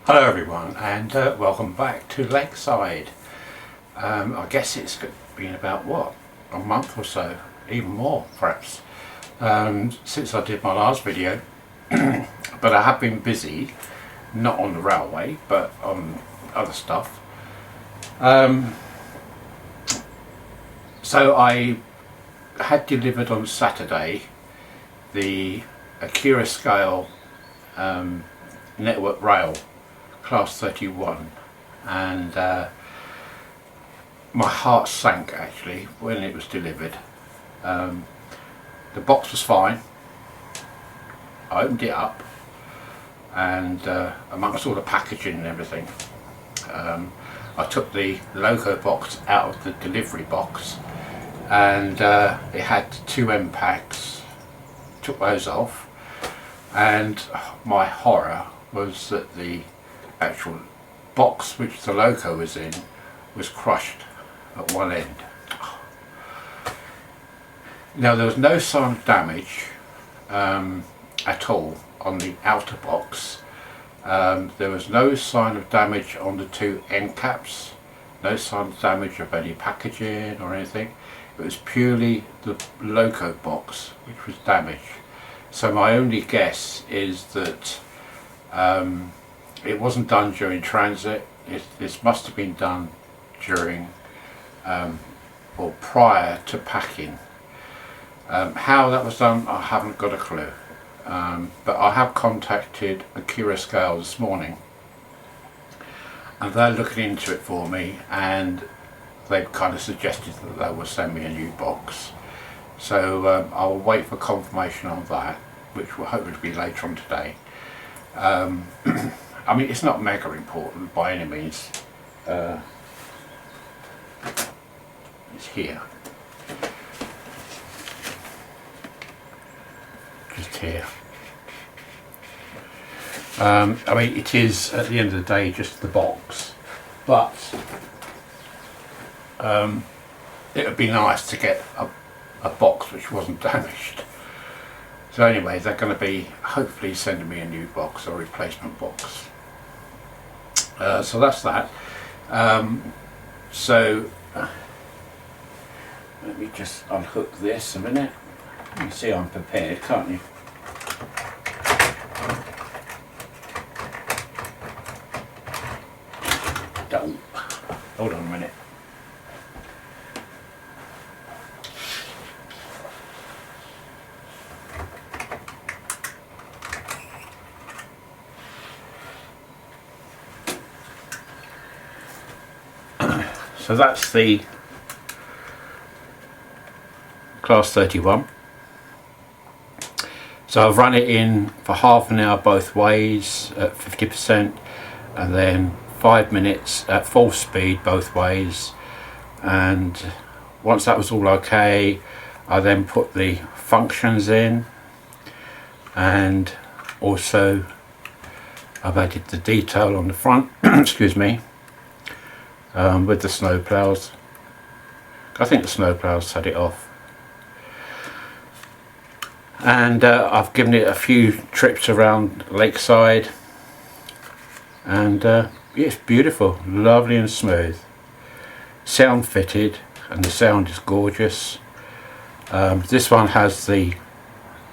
Hello everyone, and welcome back to Lakeside. I guess it's been about a month or so, even more perhaps, since I did my last video. But I have been busy, not on the railway but on other stuff. So I had delivered on Saturday the Accurascale network rail Class 31, and my heart sank actually when it was delivered. The box was fine. I opened it up, and amongst all the packaging and everything, I took the logo box out of the delivery box, and it had 2 M packs. Took those off, and my horror was that the actual box which the logo was in was crushed at one end. Now there was no sign of damage at all on the outer box. There was no sign of damage on the 2 end caps, no sign of damage of any packaging or anything. It was purely the logo box which was damaged. So my only guess is that it wasn't done during transit. This must have been done during or prior to packing. How that was done, I haven't got a clue. But I have contacted Accurascale this morning, and they're looking into it for me, and they've kind of suggested that they will send me a new box. So I'll wait for confirmation on that, which will hopefully be later on today. I mean, it's not mega important by any means. It's here. Just here. I mean, it is at the end of the day just the box, but it would be nice to get a box which wasn't damaged. So anyway, they're going to be hopefully sending me a new box or replacement box. So that's that. So let me just unhook this a minute. You can see I'm prepared, can't you? Don't. Hold on a minute. So that's the Class 31. So I've run it in for half an hour both ways at 50%, and then 5 minutes at full speed both ways. And once that was all okay, I then put the functions in, and also I've added the detail on the front excuse me, with the snow plows. I think the snow plows set it off. And I've given it a few trips around Lakeside, and it's beautiful, lovely and smooth. Sound fitted, and the sound is gorgeous. This one has the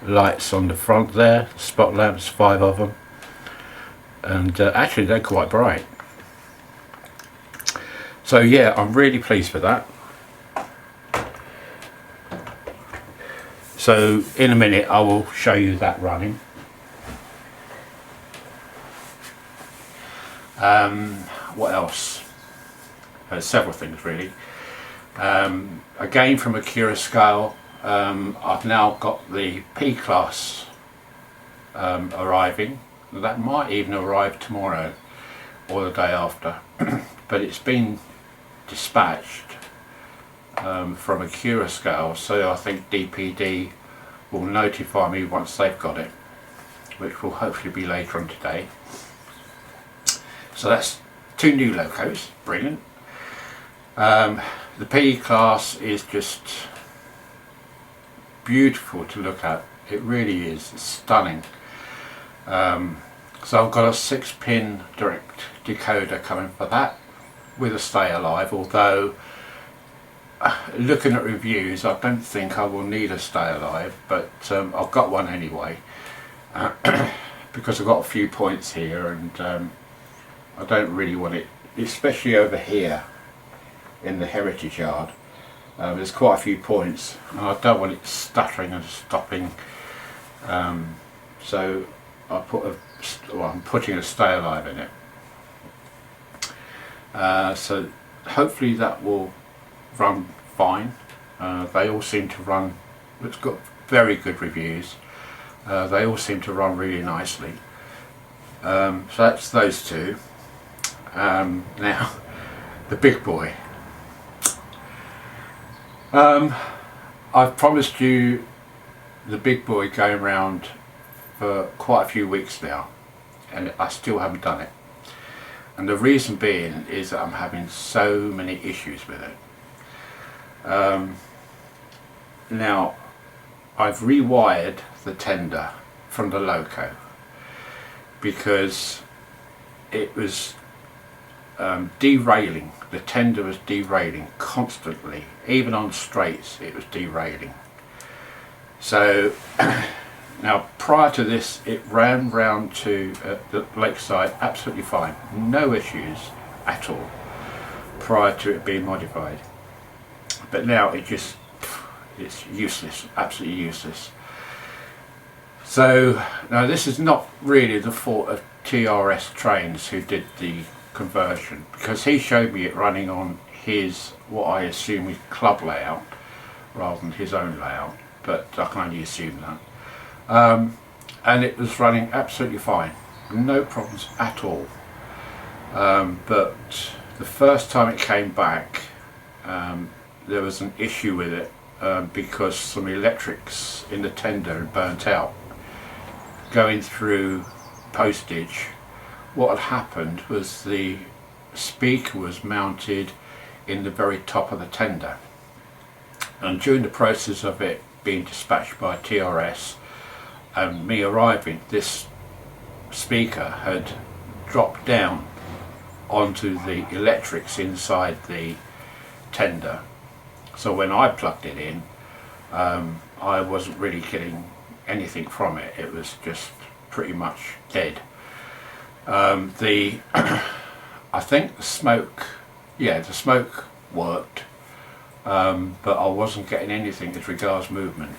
lights on the front there, spot lamps, 5 of them, and actually they're quite bright. So yeah, I'm really pleased with that. So in a minute I will show you that running. What else? Several things really. Again from Accurascale, I've now got the P class arriving. That might even arrive tomorrow or the day after, but it's been dispatched from Accurascale, so I think DPD will notify me once they've got it, which will hopefully be later on today. So that's 2 new locos, brilliant. The P class is just beautiful to look at. It really is. It's stunning. So I've got a 6-pin direct decoder coming for that with a stay alive, although looking at reviews I don't think I will need a stay alive, but I've got one anyway because I've got a few points here, and I don't really want it, especially over here in the heritage yard. There's quite a few points and I don't want it stuttering and stopping, so I'm putting a stay alive in it. So hopefully that will run fine. They all seem to run, it's got very good reviews. They all seem to run really nicely. So that's those two. Now the big boy. I've promised you the big boy going around for quite a few weeks now, and I still haven't done it. And the reason being is that I'm having so many issues with it. Now I've rewired the tender from the loco because it was derailing. The tender was derailing constantly, even on straights it was derailing. So now prior to this it ran round to the lakeside absolutely fine, no issues at all prior to it being modified. But now it's useless, absolutely useless. So now this is not really the fault of TRS Trains who did the conversion, because he showed me it running on his, what I assume is club layout rather than his own layout, but I can only assume that. And it was running absolutely fine, no problems at all. But the first time it came back, there was an issue with it because some electrics in the tender had burnt out. Going through postage, what had happened was the speaker was mounted in the very top of the tender, and during the process of it being dispatched by TRS and me arriving, this speaker had dropped down onto the electrics inside the tender. So when I plugged it in, I wasn't really getting anything from it. It was just pretty much dead. I think the smoke worked, but I wasn't getting anything as regards movement,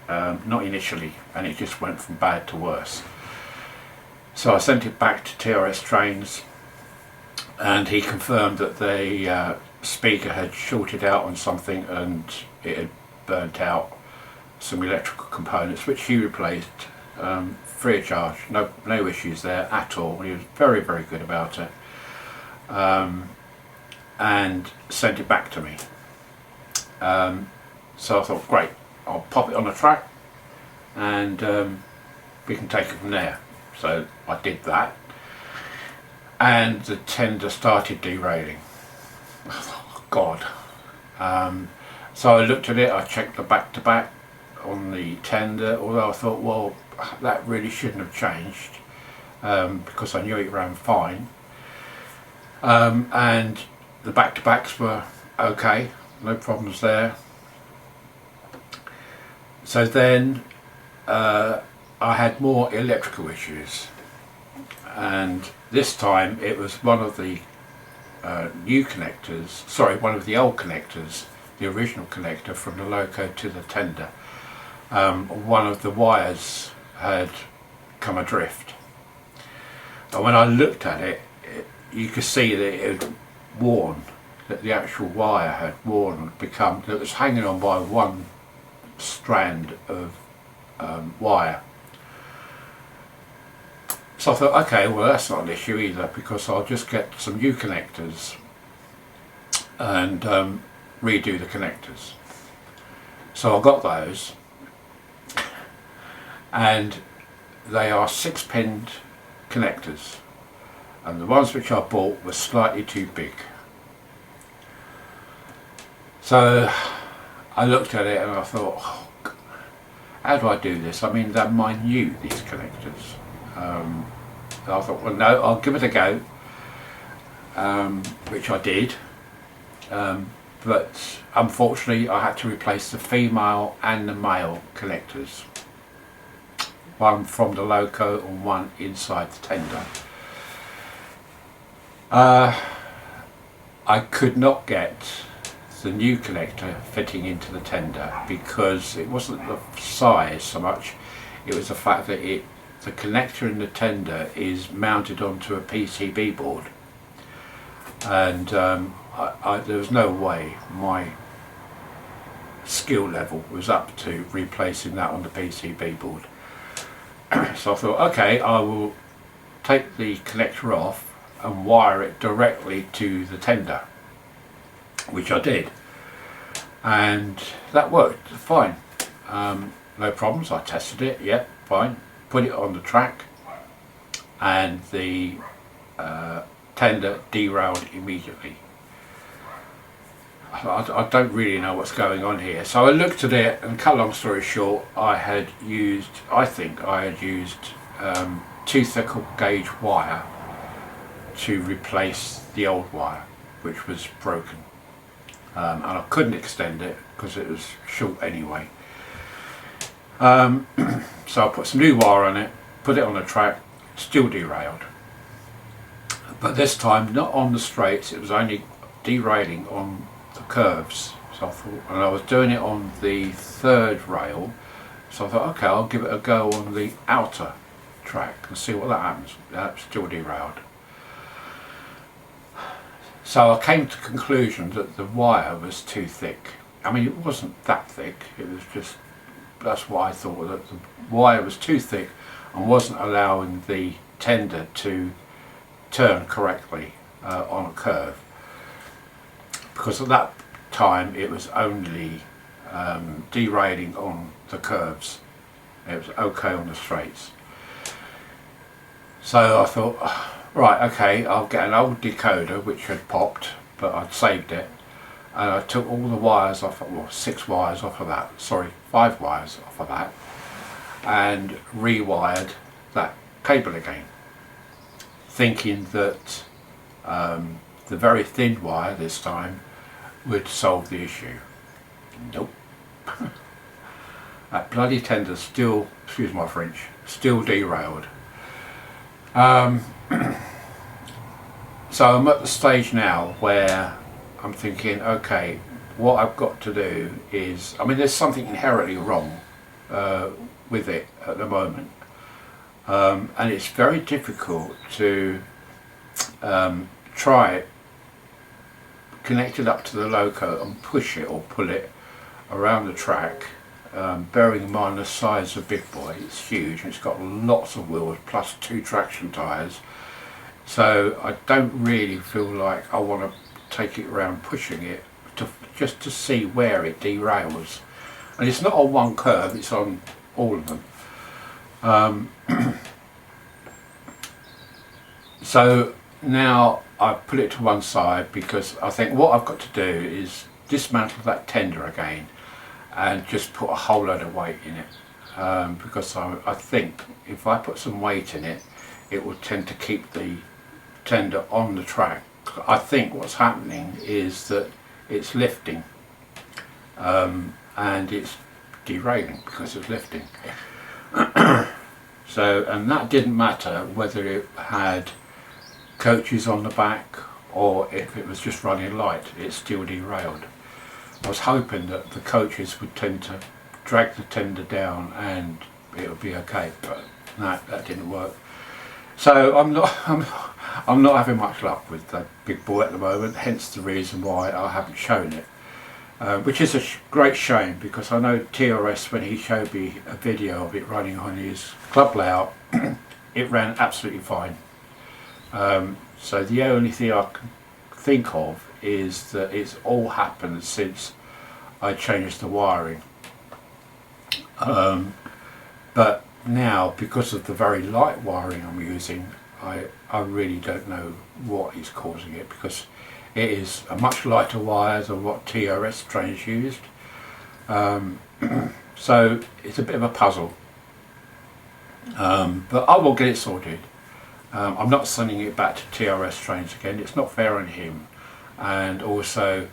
not initially, and it just went from bad to worse. So I sent it back to TRS Trains, and he confirmed that the speaker had shorted out on something and it had burnt out some electrical components, which he replaced free of charge. No issues there at all. He was very, very good about it, and sent it back to me. So I thought, great, I'll pop it on the track and we can take it from there. So I did that, and the tender started derailing. Oh God. So I looked at it, I checked the back-to-back on the tender, although I thought, well, that really shouldn't have changed, because I knew it ran fine, and the back-to-backs were okay, no problems there. So then I had more electrical issues, and this time it was one of the one of the old connectors, the original connector from the loco to the tender. One of the wires had come adrift, and when I looked at it, you could see that it had worn, that the actual wire had worn and become, that it was hanging on by one strand of wire. So I thought, okay, well that's not an issue either, because I'll just get some new connectors and redo the connectors. So I got those, and they are 6-pinned connectors, and the ones which I bought were slightly too big. So I looked at it and I thought, oh, how do I do this? I mean, they're minute, these connectors. And I thought, well, no, I'll give it a go, which I did. But unfortunately I had to replace the female and the male connectors, one from the loco and one inside the tender. I could not get the new connector fitting into the tender because it wasn't the size so much, it was the fact that the connector in the tender is mounted onto a PCB board, and there was no way my skill level was up to replacing that on the PCB board. So I thought, okay, I will take the connector off and wire it directly to the tender, which I did, and that worked fine. No problems. I tested it, yep, fine. Put it on the track, and the tender derailed immediately. I don't really know what's going on here. So I looked at it, and cut a long story short, I think I had used 2 thick gauge wire to replace the old wire, which was broken, and I couldn't extend it because it was short anyway. So I put some new wire on it, put it on the track, still derailed, but this time not on the straights, it was only derailing on the curves. So I thought, and I was doing it on the 3rd rail, so I thought, okay, I'll give it a go on the outer track and see what that happens. That's still derailed. So I came to the conclusion that the wire was too thick. I mean, it wasn't that thick, it was just, that's what I thought, that the wire was too thick and wasn't allowing the tender to turn correctly on a curve, because at that time it was only derailing on the curves, it was okay on the straights. So I thought, right, okay, I'll get an old decoder which had popped, but I'd saved it, and I took all the wires off, well, 6 wires off of that, sorry, 5 wires off of that, and rewired that cable again, thinking that the very thin wire this time would solve the issue. Nope. That bloody tender still, excuse my French, still derailed. So I'm at the stage now where I'm thinking, okay, what I've got to do is, I mean, there's something inherently wrong with it at the moment, and it's very difficult to try it, connect it up to the loco and push it or pull it around the track, bearing in mind the size of Big Boy. It's huge, and it's got lots of wheels plus 2 traction tyres, so I don't really feel like I want to take it around pushing it just to see where it derails. And it's not on one curve, it's on all of them. So now I've put it to one side, because I think what I've got to do is dismantle that tender again and just put a whole load of weight in it, because I think if I put some weight in it, it will tend to keep the tender on the track. I think what's happening is that it's lifting, and it's derailing because it's lifting. So, and that didn't matter whether it had coaches on the back or if it was just running light, it still derailed. I was hoping that the coaches would tend to drag the tender down and it would be okay, but no, that didn't work. So I'm not having much luck with the Big Boy at the moment, hence the reason why I haven't shown it, which is a great shame, because I know TRS, when he showed me a video of it running on his club layout, it ran absolutely fine. So the only thing I can think of is that it's all happened since I changed the wiring, but now, because of the very light wiring I'm using, I really don't know what is causing it, because it is a much lighter wire than what TRS trains used. So it's a bit of a puzzle. But I will get it sorted. I'm not sending it back to TRS Trains again. It's not fair on him, and also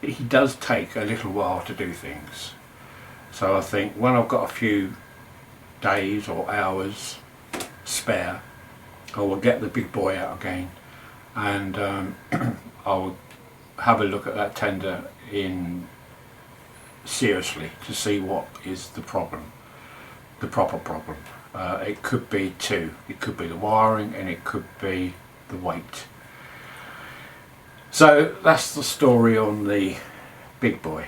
he does take a little while to do things. So I think when I've got a few days or hours spare, I will get the big boy out again, and I'll have a look at that tender in seriously to see what is the problem, the proper problem. It could be two. It could be the wiring and it could be the weight. So that's the story on the big boy.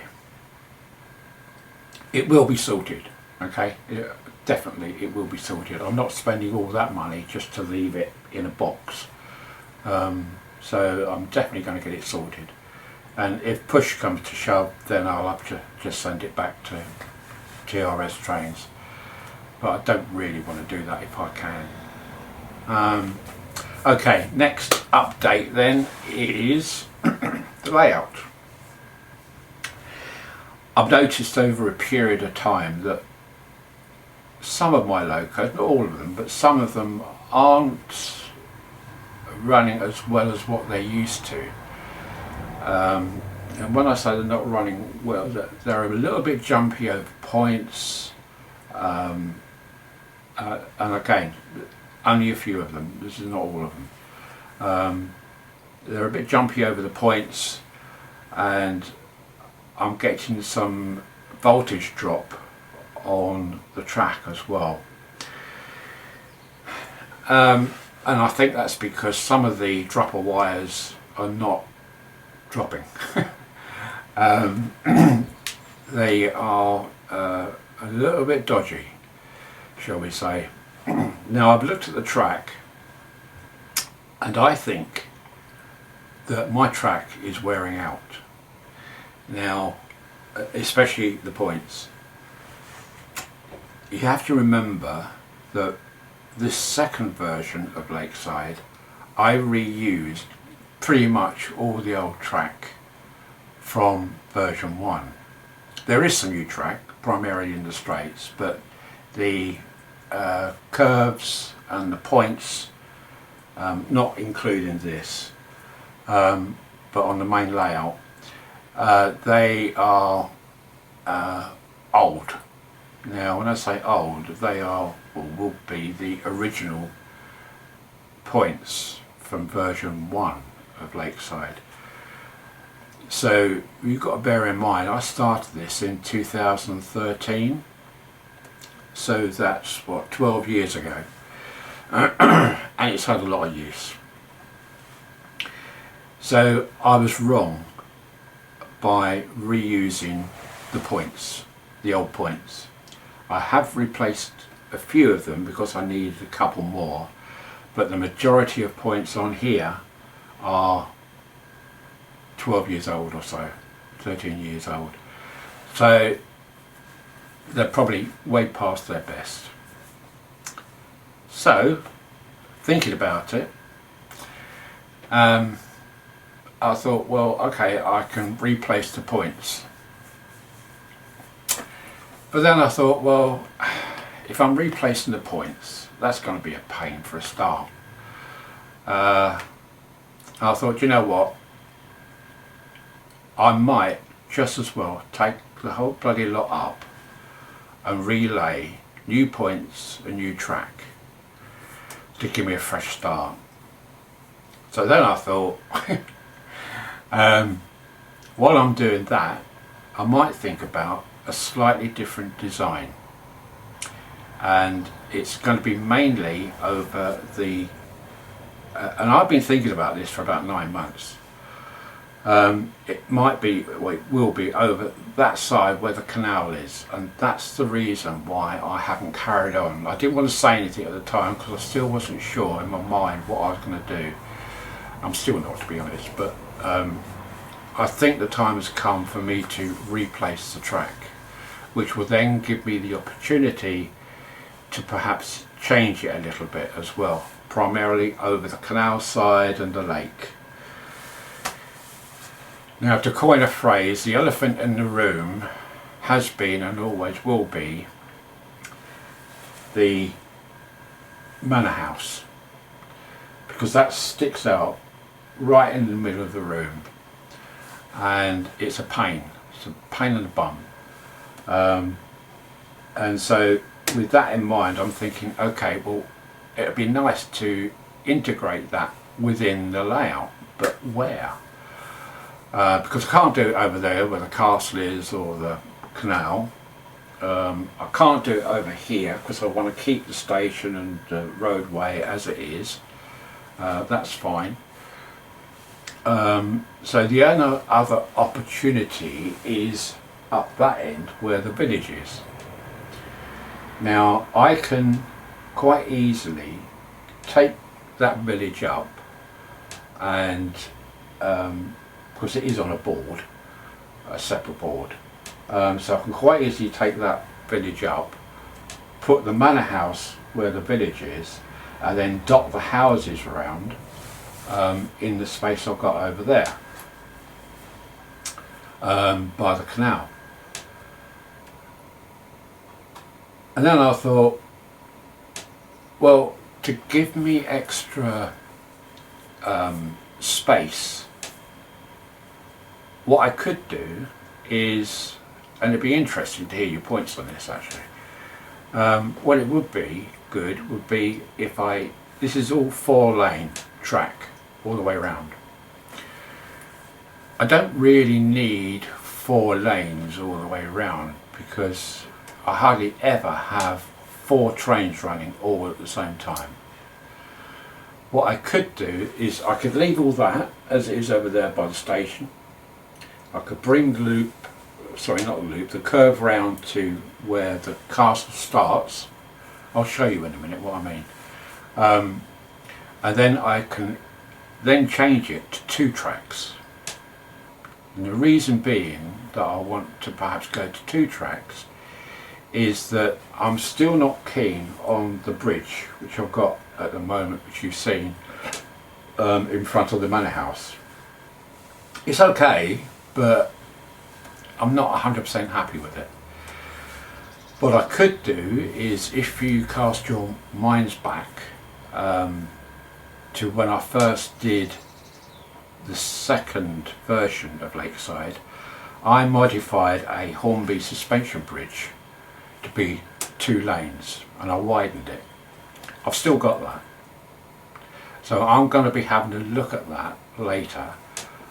It will be sorted, okay? Definitely it will be sorted. I'm not spending all that money just to leave it in a box. So I'm definitely going to get it sorted. And if push comes to shove, then I'll have to just send it back to TRS Trains. But I don't really want to do that if I can. Okay, next update then is the layout. I've noticed over a period of time that some of my locos, not all of them, but some of them aren't running as well as what they used to. And when I say they're not running well, they're a little bit jumpy over points. And again, only a few of them, this is not all of them. They're a bit jumpy over the points, and I'm getting some voltage drop on the track as well. And I think that's because some of the dropper wires are not dropping. They are a little bit dodgy, shall we say. Now I've looked at the track, and I think that my track is wearing out. Now, especially the points. You have to remember that this second version of Lakeside, I reused pretty much all the old track from version 1. There is some new track, primarily in the straights, but the curves and the points, not including this, but on the main layout, they are old. Now when I say old, they are, or will be, the original points from version 1 of Lakeside. So you've got to bear in mind, I started this in 2013, so that's what, 12 years ago, and it's had a lot of use. So I was wrong by reusing the points, the old points. I have replaced a few of them because I needed a couple more, but the majority of points on here are 12 years old or so, 13 years old. So they're probably way past their best. So, thinking about it, I thought, well, okay, I can replace the points. But then I thought, well, if I'm replacing the points, that's going to be a pain for a start. I thought, you know what, I might just as well take the whole bloody lot up and relay new points and new track to give me a fresh start. So then I thought, while I'm doing that, I might think about a slightly different design, and it's going to be mainly over the and I've been thinking about this for about 9 months. It might be, well, it will be over that side where the canal is, and that's the reason why I haven't carried on. I didn't want to say anything at the time because I still wasn't sure in my mind what I was going to do. I'm still not, to be honest, but I think the time has come for me to replace the track, which will then give me the opportunity to perhaps change it a little bit as well, primarily over the canal side and the lake. Now, to coin a phrase, the elephant in the room has been and always will be the manor house, because that sticks out right in the middle of the room, and it's a pain in the bum. And so with that in mind, I'm thinking, okay, well, it'd be nice to integrate that within the layout, but where? Because I can't do it over there where the castle is or the canal. I can't do it over here because I want to keep the station and the roadway as it is. That's fine. So the only other opportunity is up that end where the village is. Now I can quite easily take that village up, and because it is on a board, a separate board, so I can quite easily take that village up, put the manor house where the village is, and then dot the houses around in the space I've got over there by the canal. And then I thought, well, to give me extra space, what I could do is, and it'd be interesting to hear your points on this actually, what it would be good would be if this is all 4-lane track all the way around. I don't really need 4 lanes all the way around because I hardly ever have 4 trains running all at the same time. What I could do is I could leave all that as it is over there by the station. I could bring the loop, sorry, not the loop, the curve round to where the castle starts. I'll show you in a minute what I mean. And then I can then change it to 2 tracks. And the reason being that I want to perhaps go to 2 tracks is that I'm still not keen on the bridge which I've got at the moment, which you've seen in front of the manor house. It's okay, but I'm not 100% happy with it. What I could do is, if you cast your minds back to when I first did the second version of Lakeside, I modified a Hornby suspension bridge to be 2 lanes and I widened it. I've still got that, so I'm going to be having a look at that later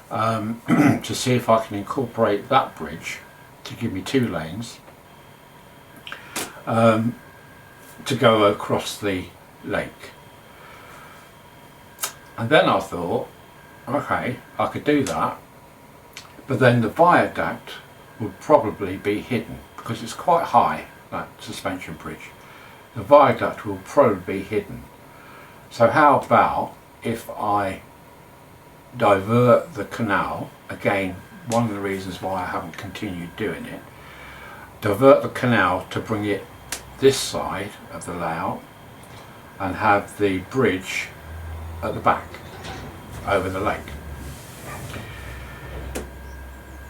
to see if I can incorporate that bridge to give me 2 lanes to go across the lake. And then I thought, okay, I could do that, but then the viaduct would probably be hidden because it's quite high, that suspension bridge. The viaduct will probably be hidden. So how about if I divert the canal, again one of the reasons why I haven't continued doing it, divert the canal to bring it this side of the layout and have the bridge at the back over the lake.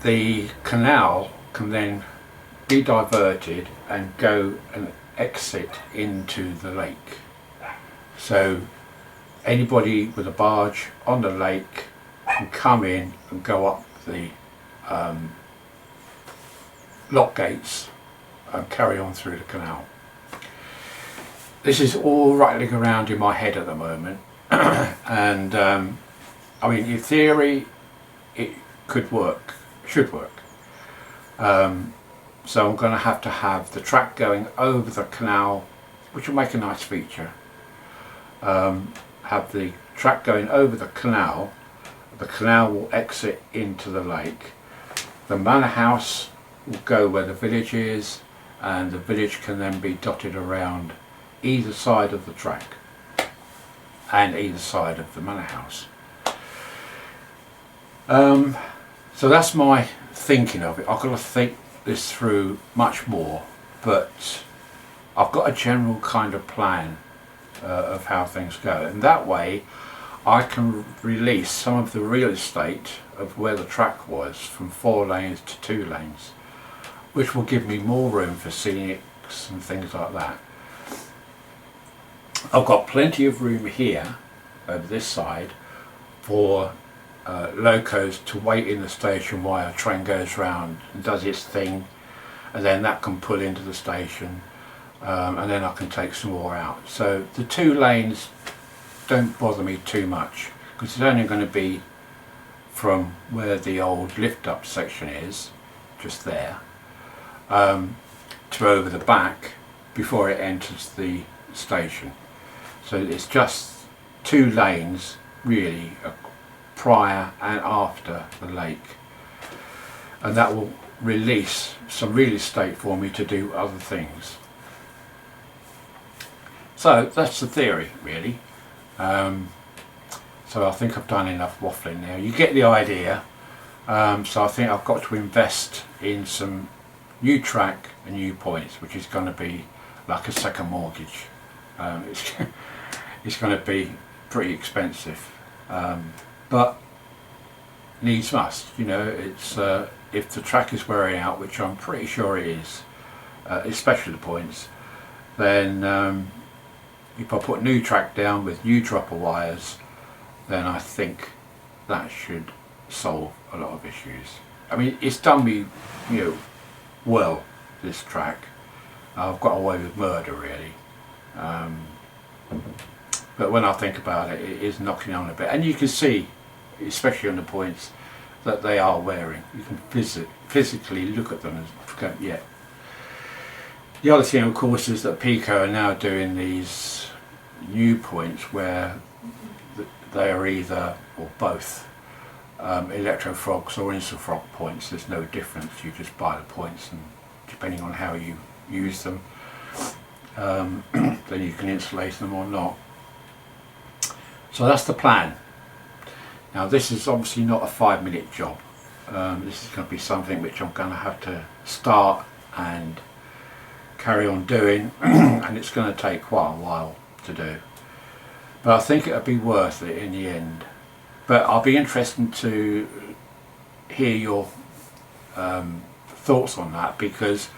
The canal can then be diverted and go and exit into the lake, so anybody with a barge on the lake can come in and go up the lock gates and carry on through the canal. This is all rattling around in my head at the moment and I mean, in theory it could work, should work. So I'm going to have the track going over the canal, which will make a nice feature. Have the track going over the canal will exit into the lake. The manor house will go where the village is, and the village can then be dotted around either side of the track and either side of the manor house. So that's my thinking of it. I've got to think this through much more, but I've got a general kind of plan of how things go, and that way I can release some of the real estate of where the track was from 4 lanes to 2 lanes, which will give me more room for scenics and things like that. I've got plenty of room here over this side for locos to wait in the station while a train goes round and does its thing, and then that can pull into the station, and then I can take some more out. So the 2 lanes don't bother me too much, because it's only going to be from where the old lift up section is, just there, to over the back before it enters the station. So it's just 2 lanes really, prior and after the lake, and that will release some real estate for me to do other things. So that's the theory really. So I think I've done enough waffling now. You get the idea. So I think I've got to invest in some new track and new points, which is going to be like a second mortgage. It's going to be pretty expensive, but needs must. You know, it's if the track is wearing out, which I'm pretty sure it is, especially the points, then if I put new track down with new dropper wires, then I think that should solve a lot of issues. I mean, it's done me, you know, well, this track. I've got away with murder really, but when I think about it, it is knocking on a bit, and you can see, especially on the points, that they are wearing. You can physically look at them and go, yeah. The other thing, of course, is that Pico are now doing these new points where they are either or both electrofrogs or Instafrog points. There's no difference. You just buy the points, and depending on how you use them, then you can insulate them or not. So that's the plan. Now this is obviously not a 5-minute job. This is going to be something which I'm going to have to start and carry on doing, and it's going to take quite a while to do. But I think it'll be worth it in the end. But I'll be interested to hear your thoughts on that, because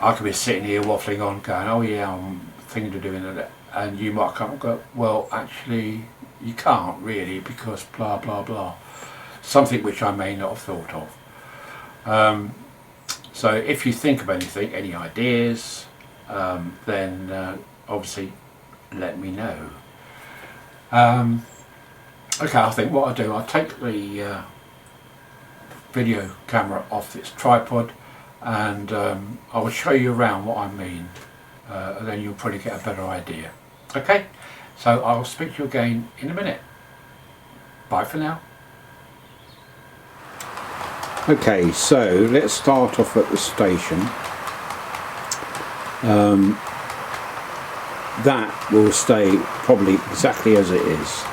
I could be sitting here waffling on going, oh yeah, I'm thinking of doing that, and you might come and go, well actually you can't really, because blah blah blah, something which I may not have thought of. So if you think of anything, any ideas, then obviously let me know. Okay, I think what I'll do, I'll take the video camera off its tripod, and I will show you around what I mean, and then you'll probably get a better idea. Okay, so I'll speak to you again in a minute. Bye for now. Okay, so let's start off at the station. That will stay probably exactly as it is.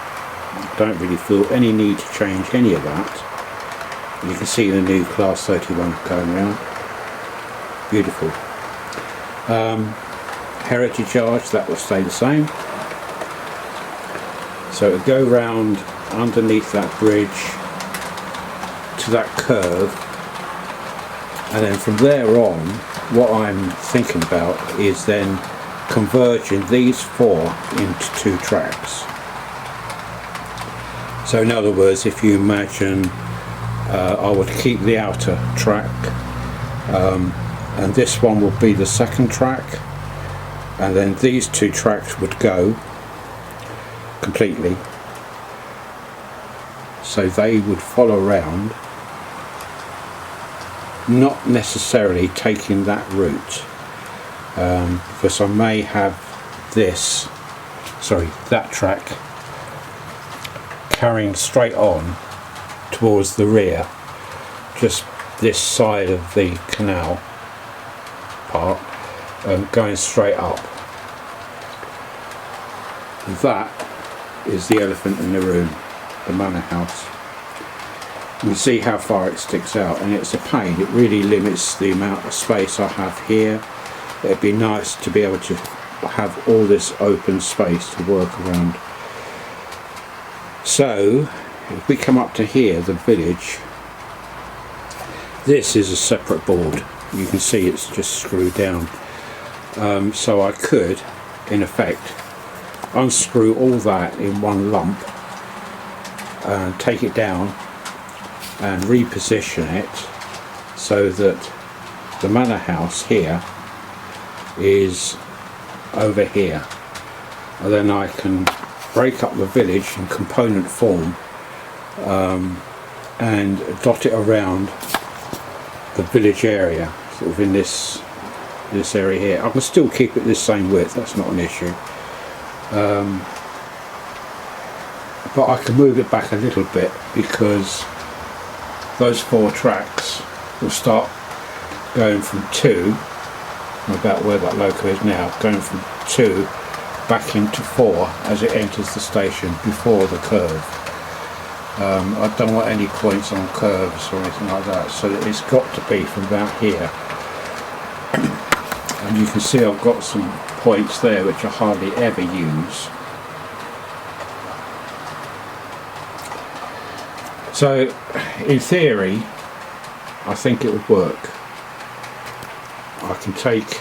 Don't really feel any need to change any of that. You can see the new Class 31 going around. Beautiful. Heritage Arch, that will stay the same. So it'll go round underneath that bridge to that curve, and then from there on, what I'm thinking about is then converging these 4 into 2 tracks. So in other words, if you imagine I would keep the outer track, and this one will be the second track, and then these 2 tracks would go completely, so they would follow around, not necessarily taking that route, because I may have that track carrying straight on towards the rear, just this side of the canal part, going straight up. That is the elephant in the room, the manor house. You can see how far it sticks out, and it's a pain. It really limits the amount of space I have here. It'd be nice to be able to have all this open space to work around. So if we come up to here, the village, this is a separate board. You can see it's just screwed down. So I could, in effect, unscrew all that in one lump and take it down and reposition it so that the manor house here is over here, and then I can break up the village in component form and dot it around the village area, sort of in this area here. I can still keep it this same width, that's not an issue, but I can move it back a little bit because those 4 tracks will start going from 2, about where that loco is now, going from 2 back into 4 as it enters the station before the curve. I don't want any points on curves or anything like that, so it's got to be from about here. And you can see I've got some points there which I hardly ever use. So in theory I think it would work. I can take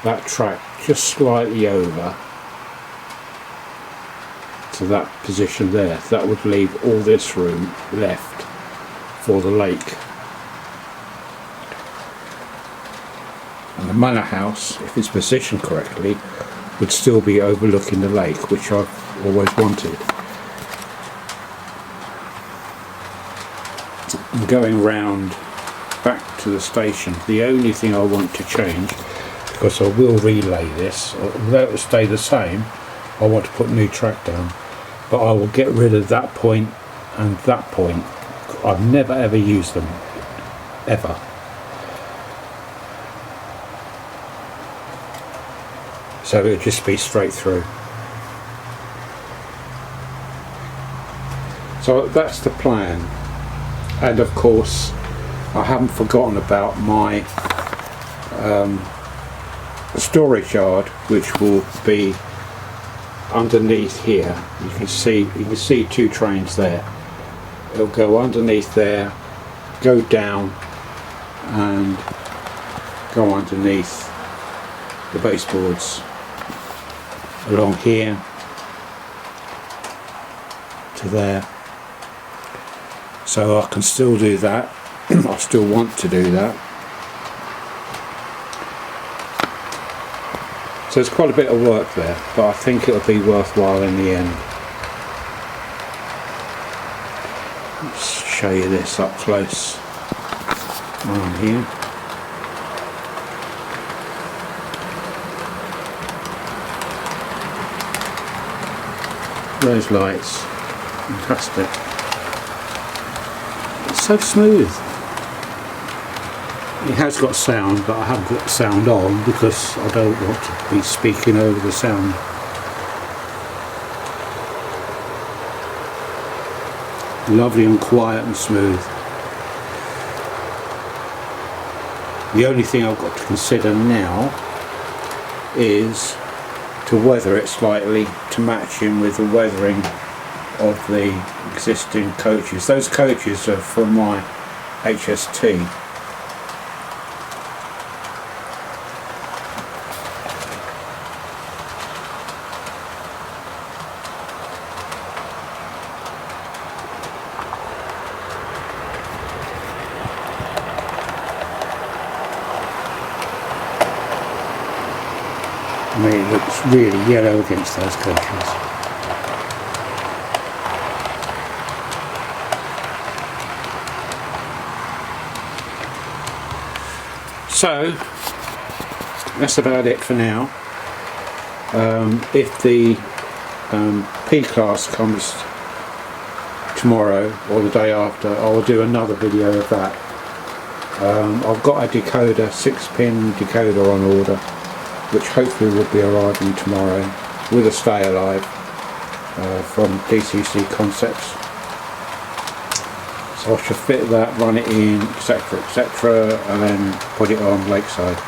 that track just slightly over to that position there. That would leave all this room left for the lake. And the manor house, if it's positioned correctly, would still be overlooking the lake, which I've always wanted. And going round back to the station, the only thing I want to change, because I will relay this, although it will stay the same, I want to put new track down, but I will get rid of that point and that point. I've never ever used them, ever. So it would just be straight through. So that's the plan. And of course I haven't forgotten about my storage yard, which will be underneath here. You can see 2 trains there. It'll go underneath there, go down and go underneath the baseboards along here to there. So I can still do that. I still want to do that. So it's quite a bit of work there, but I think it'll be worthwhile in the end. Let's show you this up close on here. Those lights, fantastic. It's so smooth. It has got sound, but I haven't got sound on because I don't want to be speaking over the sound. Lovely and quiet and smooth. The only thing I've got to consider now is to weather it slightly to match in with the weathering of the existing coaches. Those coaches are from my HST. I mean, it looks really yellow against those coaches. So that's about it for now. If the P-Class comes tomorrow or the day after, I'll do another video of that. I've got a decoder, 6-pin decoder on order, which hopefully will be arriving tomorrow with a stay alive from DCC Concepts. So I should fit that, run it in, etc, etc, and then put it on Lakeside.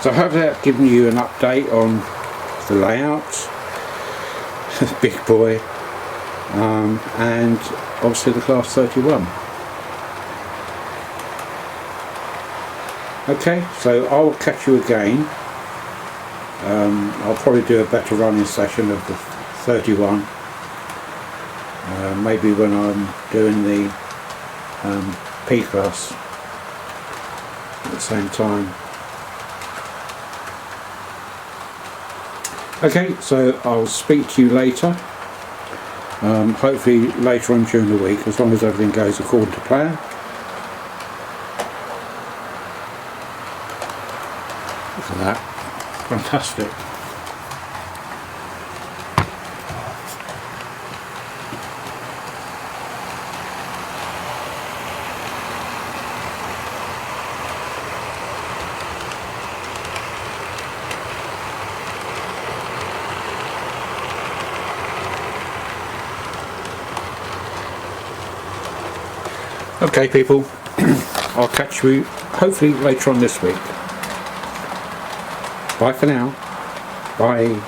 So I hope that given you an update on the layout, the big boy, and obviously the Class 31. Okay, so I will catch you again. I'll probably do a better running session of the 31. Maybe when I'm doing the P class at the same time. Okay, so I'll speak to you later. Hopefully later on during the week, as long as everything goes according to plan. Look at that. Fantastic. Okay people, I'll catch you hopefully later on this week. Bye for now. Bye.